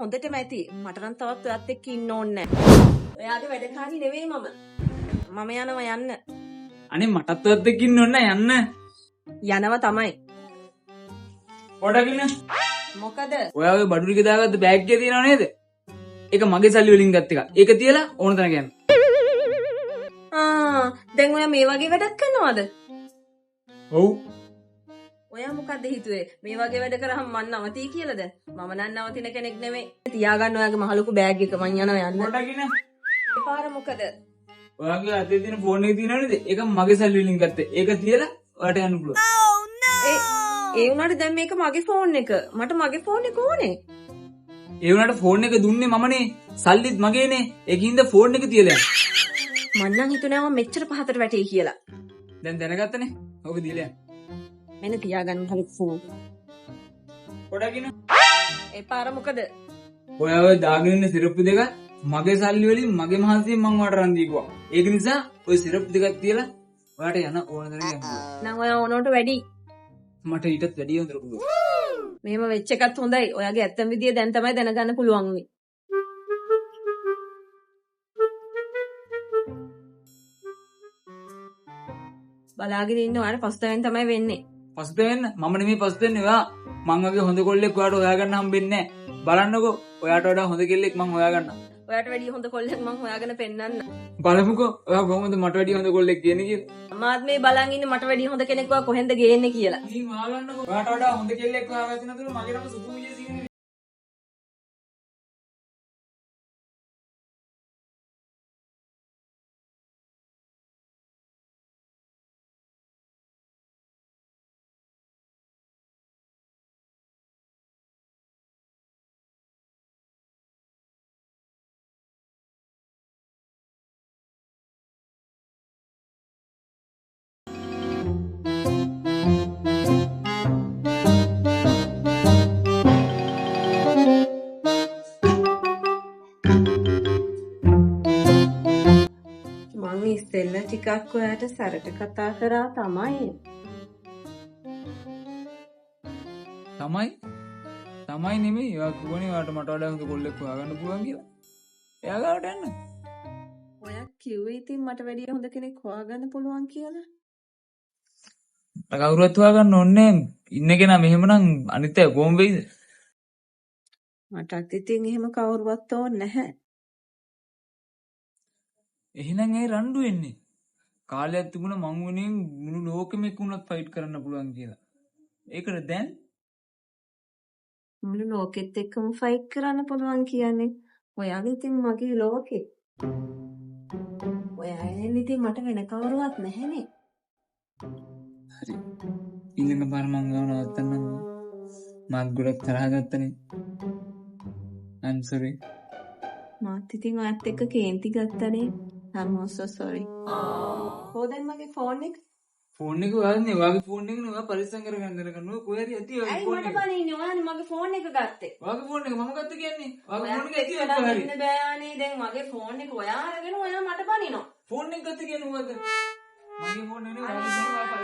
හොඳටම ඇති. මට නම් තවත් ඔයත් එක්ක ඉන්න ඕනේ නැහැ. ඔයාගේ වැඩකාරී නෙවෙයි මම. මම යනවා යන්න. අනේ මටත් ඔයත් එක්ක ඉන්න ඕනේ යන්න. යනවා තමයි. පොඩකින් මොකද? ඔයාගේ බඩු ටික දාගත්ත බෑග් එකේ තියෙනව නේද? ඒක මගේ සල්ලි වලින් ගත්ත එක. ඒක තියලා ඕන තැනක යන්න. දැන් ඔයා මේ වගේ වැඩක් කරනවද? ඔව්. ඔයා මොකද්ද හිතුවේ? මේ වගේ වැඩ කරාම මන් නවතී කියලාද? මම නම් නවතින කෙනෙක් නෙමෙයි. තියාගන්න ඔයාගේ මහලුකු බෑග් එක මං යනවා යන්න. පොඩකින් පාර මොකද? ඔයාගේ අතේ තියෙන ෆෝන් එකේ තියෙනව නේද? ඒක මගේ සල්ලි වලින් ගත්තේ. ඒක තියලා ඔයාට යන්න පුළුවන්. ඒ වුණාට දැන් මේක මගේ ෆෝන් එක. මට මගේ ෆෝන් එක ඕනේ. ඒ වුණාට ෆෝන් එක දුන්නේ මමනේ. සල්ලිත් මගේනේ. ඒකින්ද ෆෝන් එක තියලා යන්න. මං නම් හිතුනේ මම මෙච්චර පහතට වැටේ කියලා. දැන් දැනගත්තනේ. ඔක තියලා යන්න. මෙන්න තියාගන්න හරි ෆෝන්. පොඩකින් ඒ පාර මොකද? ඔයා ඔය දාගෙන ඉන්න සිරප්පු දෙක මගේ සල්ලි වලින් මගේ මහන්සියෙන් මං ඔයාලට රන් දීපුවා. ඒක නිසා ඔය සිරප්පු දෙකක් තියලා ඔයාට යන ඕන තරම් යන්න. නම් ඔයා ඕනෝට වැඩි. මට ඊටත් වැඩිය හොඳට පුළුවන්. මෙහෙම වෙච්ච එකත් හොඳයි. ඔයාගේ ඇත්තම විදිය දැන් තමයි දැනගන්න පුළුවන් වෙන්නේ. බලාගෙන ඉන්න ඔයාට පස්තවෙන් තමයි වෙන්නේ. පසුත වෙන්න මම නෙමෙයි පසුත වෙන්නේ ඔයා. මං වගේ හොඳ කොල්ලෙක් ඔයාට හොයාගන්න හම්බෙන්නේ නැහැ. බලන්නකෝ ඔයාට වඩා හොඳ කෙල්ලෙක් මං හොයාගන්නම්. ඔයාට වැඩිය හොඳ කොල්ලෙක් මං හොයාගෙන පෙන්නන්න. බලමුකෝ ඔයා කොහොමද මට වැඩිය හොඳ කොල්ලෙක් කියන්නේ කියලා. මාත් මේ බලන් ඉන්නේ මට වැඩිය හොඳ කෙනෙක් ඔයා කොහෙන්ද ගේන්නේ කියලා. ඉතින් ආගන්නකෝ ඔයාට වඩා හොඳ කෙල්ලෙක් හොයාගත්තේ නැතුව මගේ නම සුපු විජේසිංහ. මං ඉස්සෙල්ලා ටිකක් ඔයාට සරට කතා කරා තමයි. තමයි නෙමෙයි ඔයා කිව්වනේ ඔයාට මට වඩා හොඳ කොල්ලෙක් හොයාගන්න පුළුවන් කියලා. එයා ගාවට යන්න. ඔයා කිව්වේ ඉතින් මට වැඩිය හොඳ කෙනෙක් හොයාගන්න පුළුවන් කියලා. මට කවුරුවත් හොයාගන්න ඕනේ නැහැ. ඉන්න කෙනා මෙහෙමනම් අනිත් අය කොහොම වෙයිද? මටත් ඉතින් එහෙම කවුරුවත් ඕනේ නැහැ. එහෙනම් ඒ රණ්ඩු වෙන්නේ. කාලයක් තිබුණා මං වෙනුවෙන් මුළු ලෝකෙම එක්කුණත් ෆයිට් කරන්න පුළුවන් කියලා. ඒකට දැන් මුළු ලෝකෙත් එක්කම ෆයිට් කරන්න පුළුවන් කියන්නේ. ඔයාගේ ඉතින් මගේ ලෝකෙ. ඔයා එන්නේ ඉතින් මට වෙන කවුරුවත් නැහැනේ. හරි. ඊළඟ පාර මං ගාව නවත්තන්නම්. මාත් ගොඩක් තරහ ගත්තනේ. I'm sorry. මාත් ඉතින් ඔයත් එක්ක කේන්ති ගත්තනේ. I'm so sorry. කොහෙන්ද මගේ ෆෝන් එක? ෆෝන් එක ඔයාගේ ඔයාගේ ෆෝන් එක නේ ඔයා පරිස්සම් කරගන්න දැනගන්න. ඔය කොහේ හරි ඇති ඔයාගේ ෆෝන් එක. මට බනින්නේ ඔයානේ මගේ ෆෝන් එක ගත්තේ. ඔයාගේ ෆෝන් එක මම ගත්ත කියන්නේ. ඔයාගේ ෆෝන් එක ඇති ඔය ඔයාලා කොහේ හරි. ඉන්න බෑනේ දැන් මගේ ෆෝන් එක ඔයා අරගෙන ඔයා මට බනිනවා. ෆෝන් එක ගත්ත කියන්නේ මොකද්ද? මගේ ෆෝන් එක නේ ඔයාගේ ෆෝන් එක